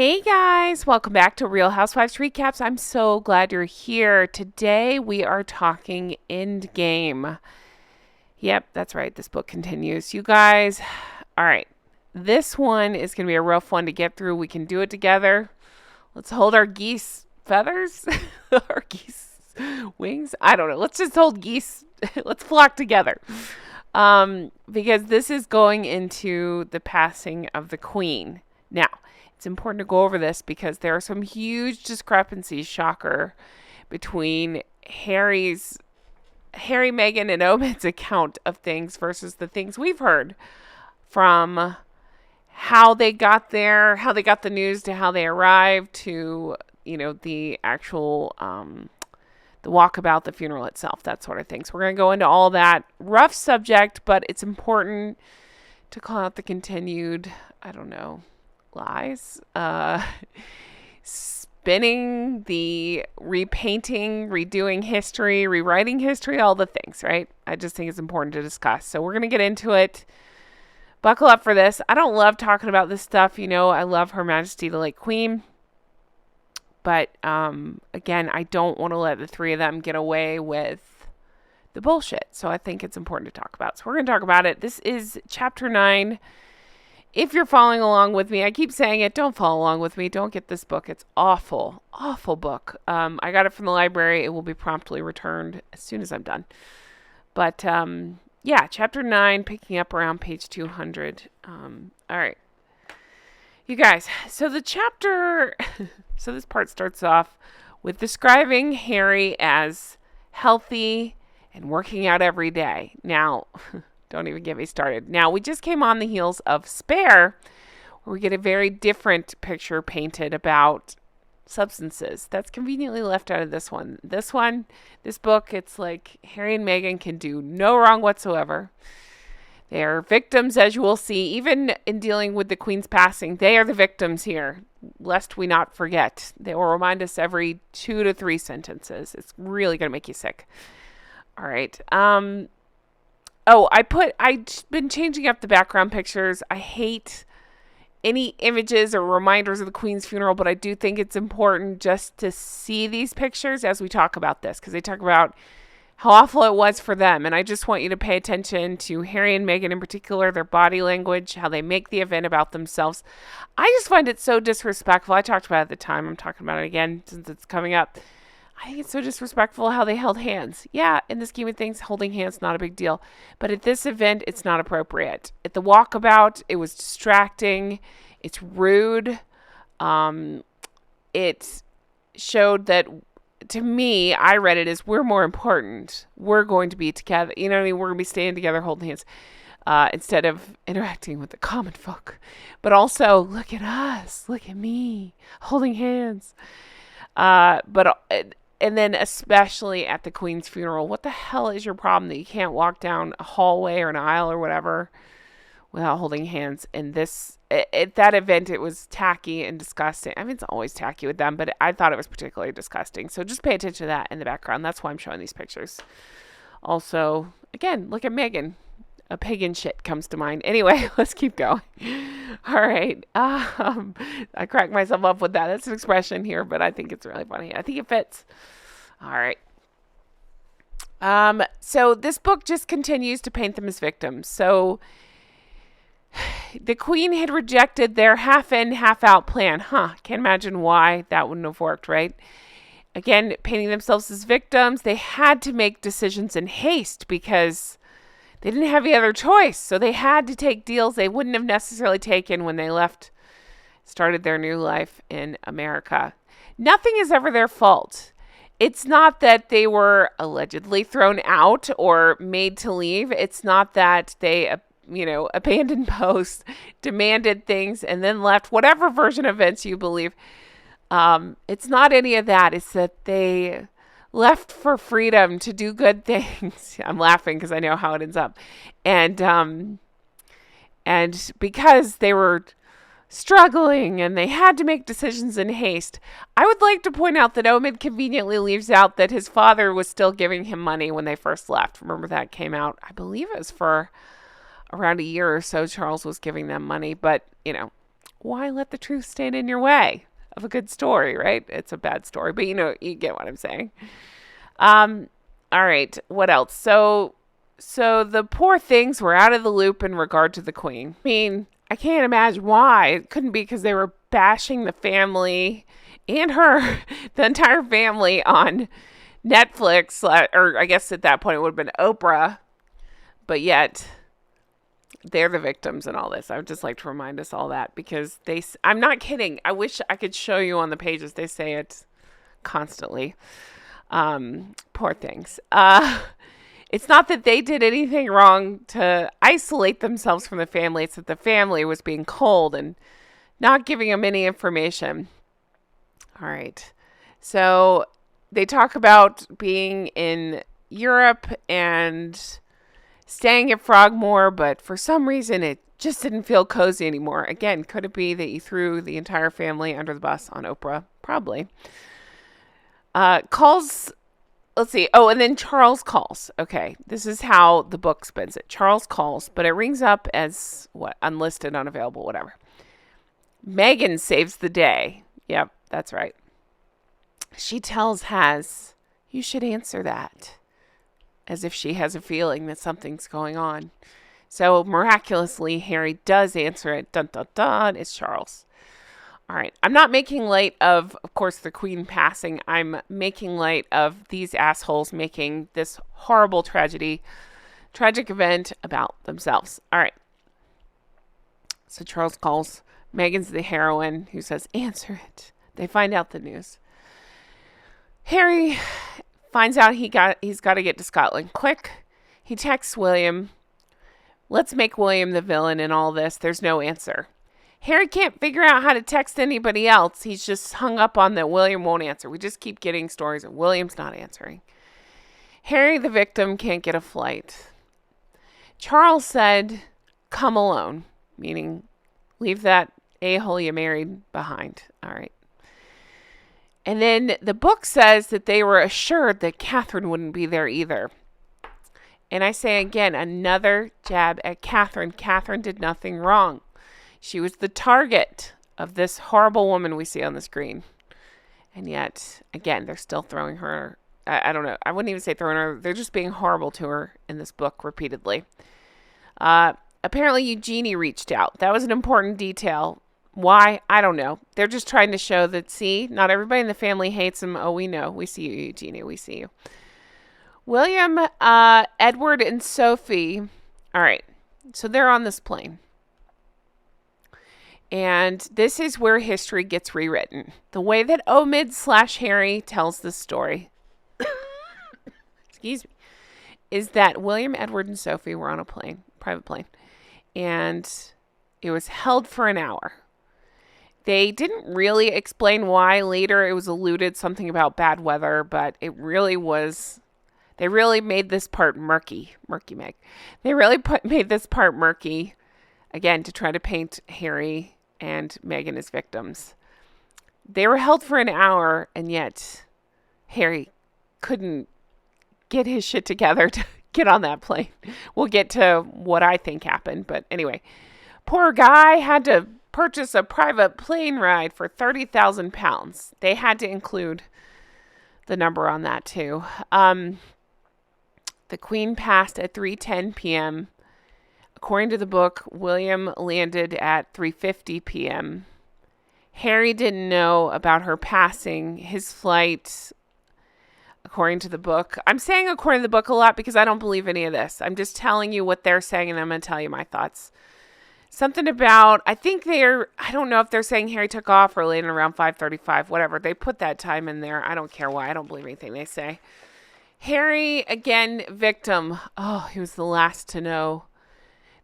Hey guys, welcome back to Real Housewives Recaps. I'm so glad you're here. Today we are talking Endgame. Yep, that's right. This book continues. You guys, all right. This one is going to be a rough one to get through. We can do it together. Let's hold our geese feathers, our geese wings. I don't know. Let's just hold geese. Let's flock together. Because this is going into the passing of the queen. Now, it's important to go over this because there are some huge discrepancies, shocker, between Harry, Meghan, and Omid's account of things versus the things we've heard from how they got there, how they got the news to how they arrived to, the actual the walkabout, the funeral itself, that sort of thing. So we're going to go into all that. Rough subject, but it's important to call out the continued, lies, spinning, the repainting, redoing history, rewriting history, all the things, right? I just think it's important to discuss. So we're going to get into it. Buckle up for this. I don't love talking about this stuff. I love Her Majesty the late Queen. But again, I don't want to let the three of them get away with the bullshit. So I think it's important to talk about. So we're going to talk about it. This is chapter 9. If you're following along with me, I keep saying it, don't follow along with me. Don't get this book. It's awful, awful book. I got it from the library. It will be promptly returned as soon as I'm done. But yeah, chapter 9, picking up around page 200. All right. You guys, so the chapter, so this part starts off with describing Harry as healthy and working out every day. Now, don't even get me started. Now, we just came on the heels of Spare, where we get a very different picture painted about substances. That's conveniently left out of this one. This book, it's like Harry and Meghan can do no wrong whatsoever. They are victims, as you will see, even in dealing with the Queen's passing. They are the victims here, lest we not forget. They will remind us every 2 to 3 sentences. It's really going to make you sick. All right. I've been changing up the background pictures. I hate any images or reminders of the Queen's funeral, but I do think it's important just to see these pictures as we talk about this, because they talk about how awful it was for them. And I just want you to pay attention to Harry and Meghan in particular, their body language, how they make the event about themselves. I just find it so disrespectful. I talked about it at the time. I'm talking about it again since it's coming up. I think it's so disrespectful how they held hands. Yeah, in the scheme of things, holding hands, not a big deal. But at this event, it's not appropriate. At the walkabout, it was distracting. It's rude. It showed that, to me, I read it as we're more important. We're going to be together. You know what I mean? We're going to be staying together, holding hands, instead of interacting with the common folk. But also, look at us. Look at me holding hands. And then especially at the Queen's funeral, what the hell is your problem that you can't walk down a hallway or an aisle or whatever without holding hands? And at that event, it was tacky and disgusting. I mean, it's always tacky with them, but I thought it was particularly disgusting. So just pay attention to that in the background. That's why I'm showing these pictures. Also, again, look at Meghan. A pagan shit comes to mind. Anyway, let's keep going. All right. I crack myself up with that. That's an expression here, but I think it's really funny. I think it fits. All right. So this book just continues to paint them as victims. So the Queen had rejected their half in, half out plan. Can't imagine why that wouldn't have worked, right? Again, painting themselves as victims. They had to make decisions in haste because they didn't have any other choice. So they had to take deals they wouldn't have necessarily taken when they started their new life in America. Nothing is ever their fault. It's not that they were allegedly thrown out or made to leave. It's not that they, abandoned posts, demanded things, and then left, whatever version of events you believe. It's not any of that. It's that they left for freedom to do good things. I'm laughing because I know how it ends up. And because they were struggling and they had to make decisions in haste, I would like to point out that Omid conveniently leaves out that his father was still giving him money when they first left. Remember that came out? I believe it was for around a year or so. Charles was giving them money, but why let the truth stand in your way of a good story, right? It's a bad story, but you get what I'm saying. All right, what else? So the poor things were out of the loop in regard to the Queen. I mean, I can't imagine why. It couldn't be because they were bashing the family and her, the entire family on Netflix, or I guess at that point it would have been Oprah, but yet they're the victims in all this. I would just like to remind us all that because I'm not kidding. I wish I could show you on the pages. They say it constantly. Poor things. It's not that they did anything wrong to isolate themselves from the family. It's that the family was being cold and not giving them any information. All right. So they talk about being in Europe and staying at Frogmore, but for some reason it just didn't feel cozy anymore. Again, could it be that you threw the entire family under the bus on Oprah? Probably. Calls, let's see. Oh, and then Charles calls. Okay, this is how the book spins it. Charles calls, but it rings up as what? Unlisted, unavailable, whatever. Meghan saves the day. Yep, that's right. She tells Has, you should answer that, as if she has a feeling that something's going on. So miraculously, Harry does answer it. Dun, dun, dun. It's Charles. All right. I'm not making light of course, the Queen passing. I'm making light of these assholes making this horrible tragic event about themselves. All right. So Charles calls. Meghan's the heroine who says, answer it. They find out the news. Harry finds out he's got to get to Scotland quick. He texts William. Let's make William the villain in all this. There's no answer. Harry can't figure out how to text anybody else. He's just hung up on that William won't answer. We just keep getting stories of William's not answering. Harry, the victim, can't get a flight. Charles said, come alone, meaning leave that a-hole you married behind. All right. And then the book says that they were assured that Catherine wouldn't be there either. And I say again, another jab at Catherine. Catherine did nothing wrong. She was the target of this horrible woman we see on the screen. And yet, again, they're still throwing her. I don't know. I wouldn't even say throwing her. They're just being horrible to her in this book repeatedly. Apparently, Eugenie reached out. That was an important detail. Why? I don't know. They're just trying to show that, see, not everybody in the family hates him. Oh, we know. We see you, Eugenie. We see you. William, Edward, and Sophie. All right. So they're on this plane. And this is where history gets rewritten. The way that Omid/Harry tells the story, excuse me, is that William, Edward, and Sophie were on a plane, private plane, and it was held for an hour. They didn't really explain why. Later it was alluded something about bad weather, but it really was, they really made this part murky. Murky Meg. They really made this part murky, again, to try to paint Harry and Meghan as victims. They were held for an hour, and yet Harry couldn't get his shit together to get on that plane. We'll get to what I think happened, but anyway. Poor guy had to purchase a private plane ride for £30,000. They had to include the number on that too. The Queen passed at 3:10 p.m. According to the book, William landed at 3:50 p.m. Harry didn't know about her passing. His flight, according to the book. I'm saying according to the book a lot because I don't believe any of this. I'm just telling you what they're saying, and I'm going to tell you my thoughts. Something about, I don't know if they're saying Harry took off or landed around 5:35, whatever. They put that time in there. I don't care why. I don't believe anything they say. Harry, again, victim. Oh, he was the last to know.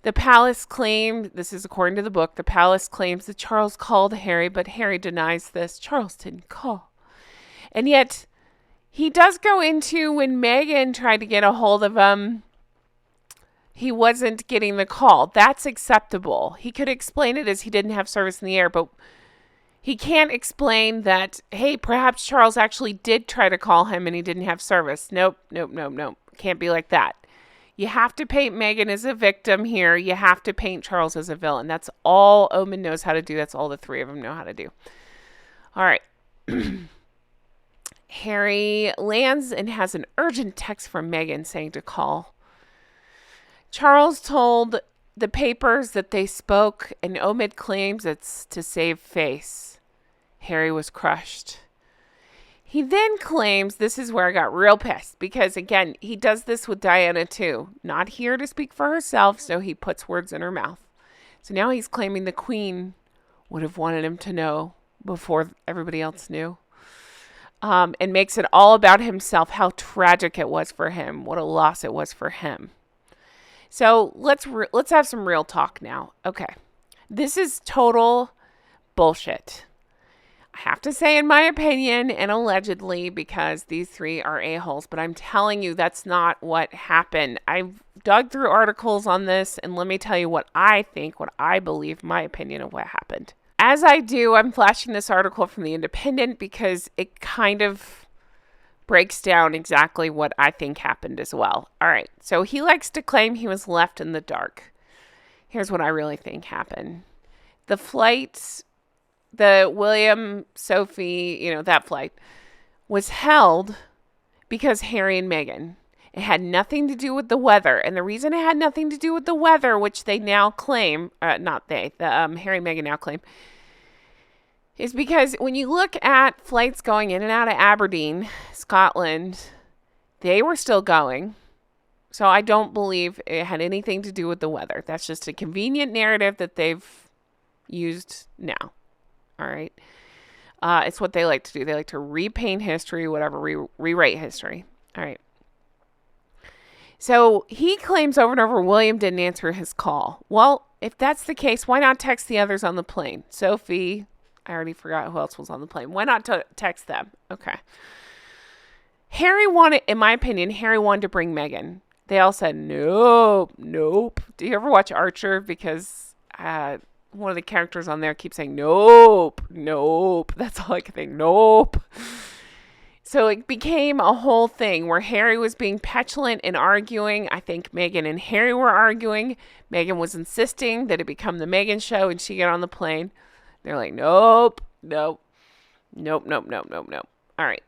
The palace claimed, this is according to the book, the palace claims that Charles called Harry, but Harry denies this. Charles didn't call. And yet, he does go into when Meghan tried to get a hold of him, he wasn't getting the call. That's acceptable. He could explain it as he didn't have service in the air, but he can't explain that, hey, perhaps Charles actually did try to call him and he didn't have service. Nope. Can't be like that. You have to paint Meghan as a victim here. You have to paint Charles as a villain. That's all Omid knows how to do. That's all the three of them know how to do. All right. Harry lands and has an urgent text from Meghan saying to call. Charles told the papers that they spoke, and Omid claims it's to save face. Harry was crushed. He then claims, this is where I got real pissed, because again, he does this with Diana too. Not here to speak for herself, so he puts words in her mouth. So now he's claiming the Queen would have wanted him to know before everybody else knew. And makes it all about himself, how tragic it was for him, what a loss it was for him. So let's have some real talk now. Okay, this is total bullshit. I have to say, in my opinion, and allegedly, because these three are a-holes, but I'm telling you that's not what happened. I've dug through articles on this, and let me tell you what I think, what I believe, my opinion of what happened. As I do, I'm flashing this article from The Independent because it kind of breaks down exactly what I think happened as well. All right, so he likes to claim he was left in the dark. Here's what I really think happened. The flight, the William, Sophie, that flight was held because Harry and Meghan. It had nothing to do with the weather. And the reason it had nothing to do with the weather, which they now claim, Harry and Meghan now claim, is because when you look at flights going in and out of Aberdeen, Scotland, they were still going. So I don't believe it had anything to do with the weather. That's just a convenient narrative that they've used now. All right. It's what they like to do. They like to repaint history, whatever, rewrite history. All right. So he claims over and over William didn't answer his call. Well, if that's the case, why not text the others on the plane? Sophie, I already forgot who else was on the plane. Why not text them? Okay. In my opinion, Harry wanted to bring Meghan. They all said, nope. Do you ever watch Archer? Because one of the characters on there keeps saying, nope. That's all I can think. Nope. So it became a whole thing where Harry was being petulant and arguing. I think Meghan and Harry were arguing. Meghan was insisting that it become the Meghan show and she get on the plane. They're like, nope. All right.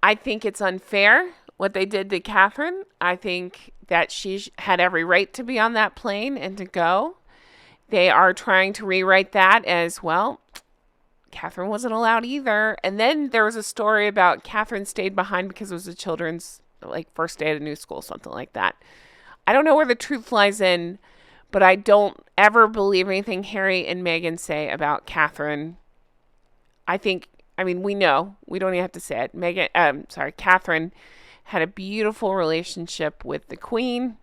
I think it's unfair what they did to Catherine. I think that she had every right to be on that plane and to go. They are trying to rewrite that as well. Catherine wasn't allowed either. And then there was a story about Catherine stayed behind because it was a children's first day at a new school, something like that. I don't know where the truth lies in, but I don't ever believe anything Harry and Meghan say about Catherine. We know. We don't even have to say it. Catherine had a beautiful relationship with the Queen.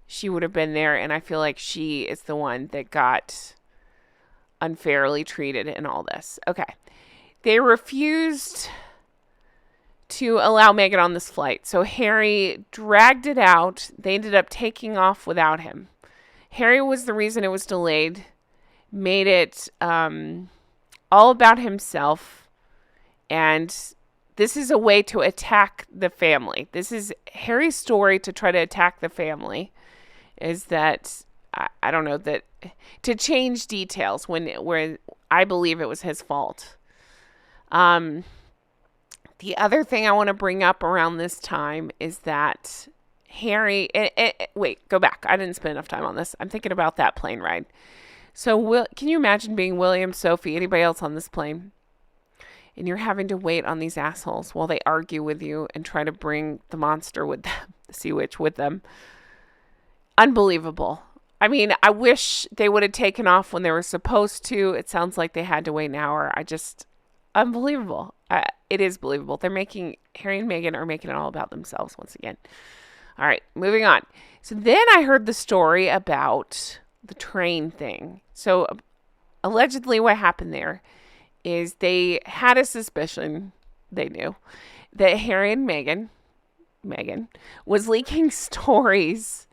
She would have been there, and I feel like she is the one that got unfairly treated in all this. Okay. They refused to allow Meghan on this flight. So Harry dragged it out. They ended up taking off without him. Harry was the reason it was delayed, made it all about himself. And this is a way to attack the family. This is Harry's story to try to attack the family, is that I don't know, that to change details where I believe it was his fault. The other thing I want to bring up around this time is that Harry, wait, go back. I didn't spend enough time on this. I'm thinking about that plane ride. So can you imagine being William, Sophie, anybody else on this plane? And you're having to wait on these assholes while they argue with you and try to bring the monster with them, the sea witch with them. Unbelievable. I wish they would have taken off when they were supposed to. It sounds like they had to wait an hour. Unbelievable. It is believable. Harry and Meghan are making it all about themselves once again. All right, moving on. So then I heard the story about the train thing. So allegedly what happened there is they had a suspicion, they knew, that Harry and Meghan was leaking stories.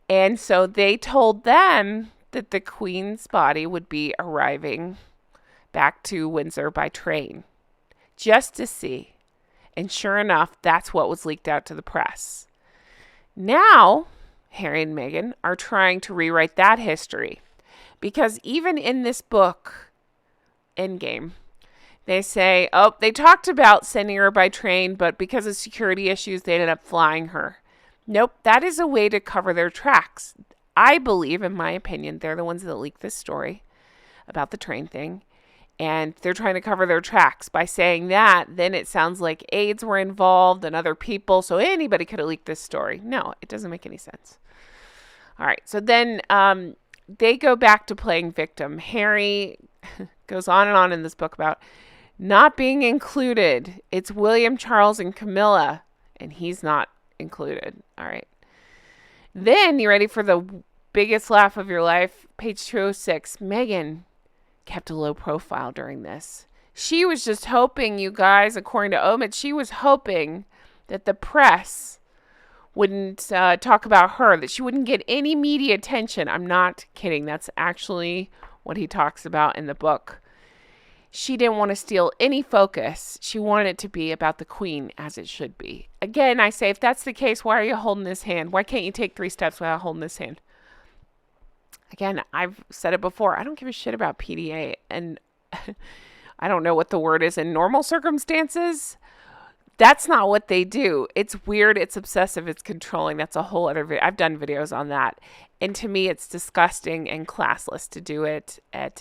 And so they told them that the Queen's body would be arriving back to Windsor by train, just to see. And sure enough, that's what was leaked out to the press. Now, Harry and Meghan are trying to rewrite that history. Because even in this book, Endgame, they say, they talked about sending her by train, but because of security issues, they ended up flying her. Nope, that is a way to cover their tracks. I believe, in my opinion, they're the ones that leaked this story about the train thing. And they're trying to cover their tracks by saying that. Then it sounds like aides were involved and other people. So anybody could have leaked this story. No, it doesn't make any sense. All right. So then they go back to playing victim. Harry goes on and on in this book about not being included. It's William, Charles, and Camilla. And he's not included. All right. Then you ready for the biggest laugh of your life? Page 206. Meghan kept a low profile during this. She was just hoping, you guys, according to Omid, she was hoping that the press wouldn't talk about her, that she wouldn't get any media attention. I'm not kidding. That's actually what he talks about in the book. She didn't want to steal any focus. She wanted it to be about the Queen, as it should be. Again, I say, if that's the case, why are you holding this hand? Why can't you take 3 steps without holding this hand? Again, I've said it before. I don't give a shit about PDA. And I don't know what the word is in normal circumstances. That's not what they do. It's weird. It's obsessive. It's controlling. That's a whole other video. I've done videos on that. And to me, it's disgusting and classless to do it at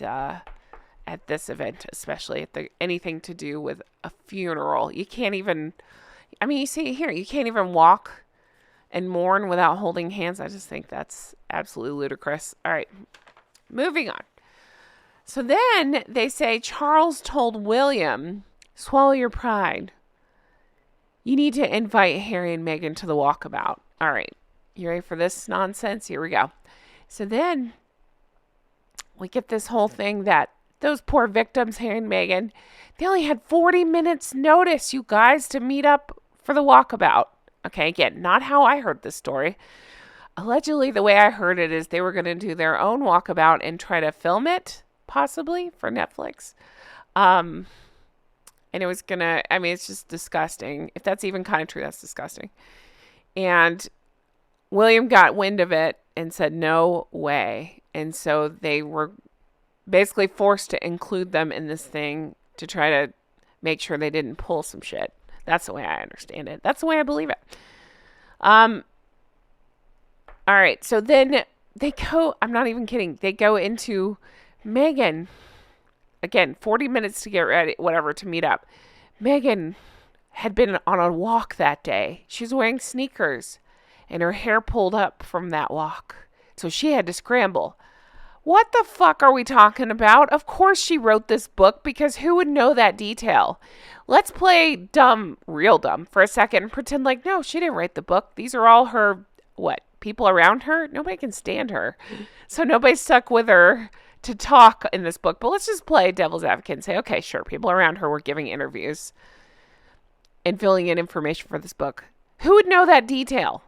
this event, especially at anything to do with a funeral. You can't even, you see it here. You can't even walk and mourn without holding hands. I just think that's absolutely ludicrous. All right, moving on. So then they say Charles told William, swallow your pride. You need to invite Harry and Meghan to the walkabout. All right, you ready for this nonsense? Here we go. So then we get this whole thing that those poor victims, Harry and Meghan, they only had 40 minutes notice, you guys, to meet up for the walkabout. Okay, again, not how I heard this story. Allegedly, the way I heard it is they were going to do their own walkabout and try to film it, possibly, for Netflix. And it was going to, it's just disgusting. If that's even kind of true, that's disgusting. And William got wind of it and said, no way. And so they were basically forced to include them in this thing to try to make sure they didn't pull some shit. That's the way I understand it. That's the way I believe it. All right. So then they go, I'm not even kidding. They go into Meghan. Again, 40 minutes to get ready, whatever, to meet up. Meghan had been on a walk that day. She was wearing sneakers and her hair pulled up from that walk. So she had to scramble. What the fuck are we talking about? Of course she wrote this book, because who would know that detail? Let's play dumb, real dumb for a second and pretend like, no, she didn't write the book. These are all her, people around her? Nobody can stand her. So nobody's stuck with her to talk in this book. But let's just play devil's advocate and say, okay, sure, people around her were giving interviews and filling in information for this book. Who would know that detail?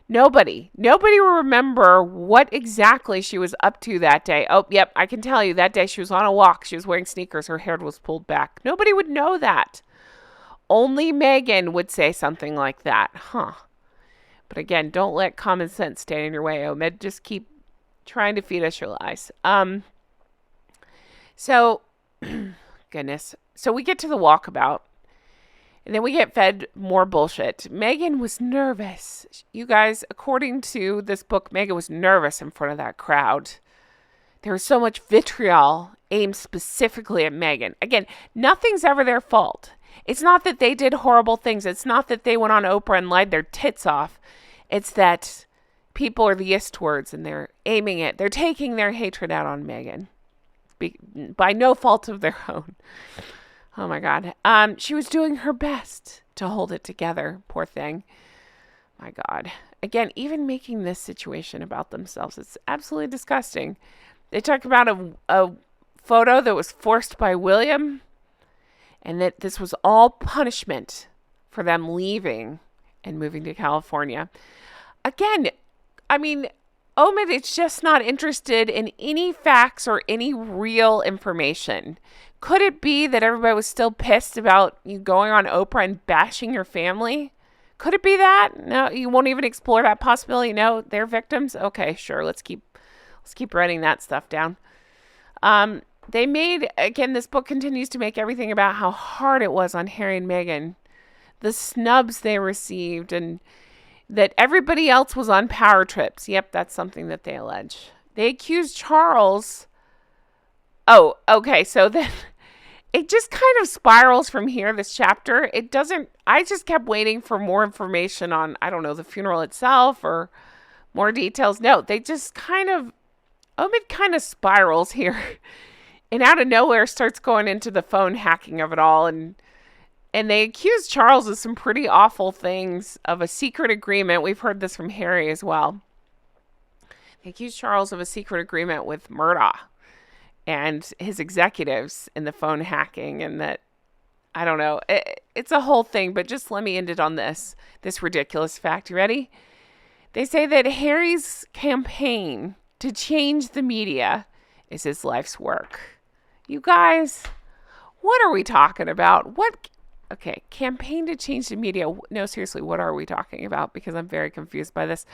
Nobody will remember what exactly she was up to that day. Oh, yep, I can tell you that day she was on a walk. She was wearing sneakers. Her hair was pulled back. Nobody would know that. Only Meghan would say something like that. But again, don't let common sense stand in your way, Omid. Just keep trying to feed us your lies. So, goodness. So we get to the walkabout. And then we get fed more bullshit. Meghan was nervous. You guys, according to this book, Meghan was nervous in front of that crowd. There was so much vitriol aimed specifically at Meghan. Again, nothing's ever their fault. It's not that they did horrible things. It's not that they went on Oprah and lied their tits off. It's that people are the istwards and they're aiming it. They're taking their hatred out on Meghan by no fault of their own. Oh, my God. She was doing her best to hold it together. Poor thing. My God. Again, even making this situation about themselves, it's absolutely disgusting. They talk about a photo that was forced by William, and that this was all punishment for them leaving and moving to California. Again, Omid is just not interested in any facts or any real information. Could it be that everybody was still pissed about you going on Oprah and bashing your family? Could it be that? No, you won't even explore that possibility. No, they're victims. Okay, sure. Let's keep writing that stuff down. They made, again, this book continues to make everything about how hard it was on Harry and Meghan, the snubs they received, and that everybody else was on power trips. Yep, that's something that they allege. They accused Charles. Oh, okay. So then it just kind of spirals from here, this chapter. It doesn't, I just kept waiting for more information on, I don't know, the funeral itself or more details. No, they just Omid kind of spirals here and out of nowhere starts going into the phone hacking of it all. And they accuse Charles of some pretty awful things, of a secret agreement. We've heard this from Harry as well. They accuse Charles of a secret agreement with Murdoch and his executives in the phone hacking, and that, I don't know, it's a whole thing, but just let me end it on this ridiculous fact. You ready? They say that Harry's campaign to change the media is his life's work. You guys, what are we talking about? Okay, campaign to change the media. No, seriously, what are we talking about? Because I'm very confused by this.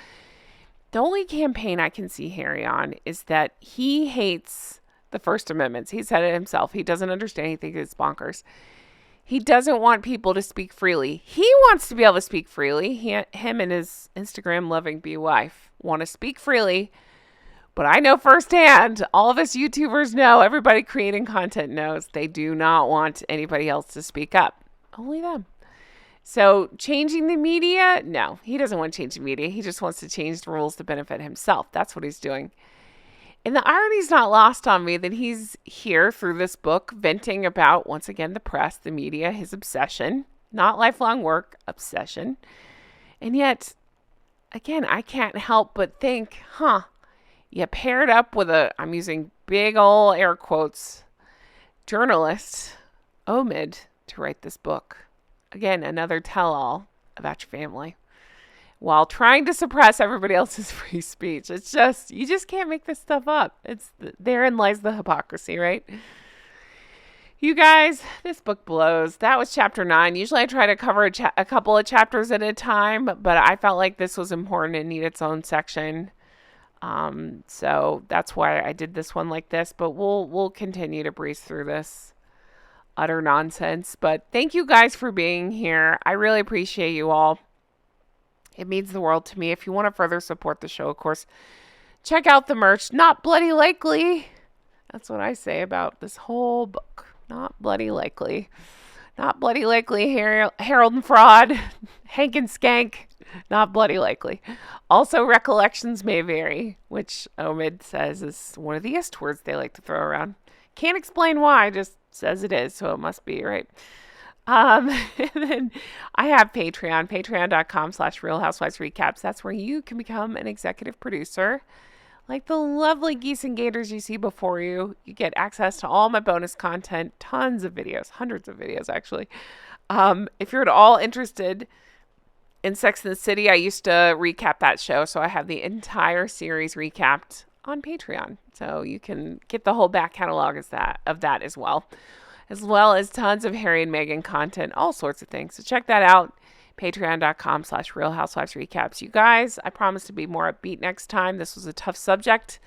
The only campaign I can see Harry on is that he hates the First Amendment. He said it himself. He doesn't understand. He thinks it's bonkers. He doesn't want people to speak freely. He wants to be able to speak freely. Him and his Instagram-loving wife want to speak freely. But I know firsthand, all of us YouTubers know, everybody creating content knows, they do not want anybody else to speak up. Only them. So changing the media? No, he doesn't want to change the media. He just wants to change the rules to benefit himself. That's what he's doing. And the irony's not lost on me that he's here through this book venting about, once again, the press, the media, his obsession, not lifelong work, obsession. And yet, again, I can't help but think, you paired up with I'm using big ol' air quotes, journalist, Omid, to write this book. Again, another tell-all about your family, while trying to suppress everybody else's free speech. It's just, you just can't make this stuff up. Therein lies the hypocrisy, right? You guys, this book blows. That was chapter 9. Usually I try to cover a couple of chapters at a time, but I felt like this was important and needed its own section. So that's why I did this one like this, but we'll continue to breeze through this utter nonsense. But thank you guys for being here. I really appreciate you all. It means the world to me. If you want to further support the show, of course, check out the merch. Not bloody likely. That's what I say about this whole book. Not bloody likely. Not bloody likely. Harold and Fraud. Hank and Skank. Not bloody likely. Also, recollections may vary, which Omid says is one of the ist words they like to throw around. Can't explain why, just says it is, so it must be, right? And then I have Patreon, patreon.com/Real Housewives Recaps. That's where you can become an executive producer. Like the lovely geese and gators you see before you. You get access to all my bonus content, tons of videos, hundreds of videos, actually. If you're at all interested in Sex and the City, I used to recap that show, so I have the entire series recapped on Patreon. So you can get the whole back catalog of that as well as tons of Harry and Meghan content, all sorts of things. So check that out, patreon.com/Real Housewives Recaps. You guys, I promise to be more upbeat next time. This was a tough subject.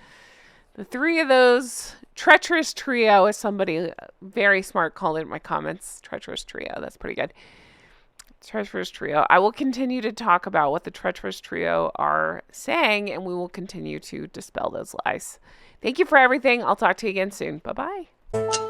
The three of those, treacherous trio, as somebody very smart called it in my comments. Treacherous trio, that's pretty good. Treacherous trio. I will continue to talk about what the treacherous trio are saying, and we will continue to dispel those lies. Thank you for everything. I'll talk to you again soon. Bye-bye.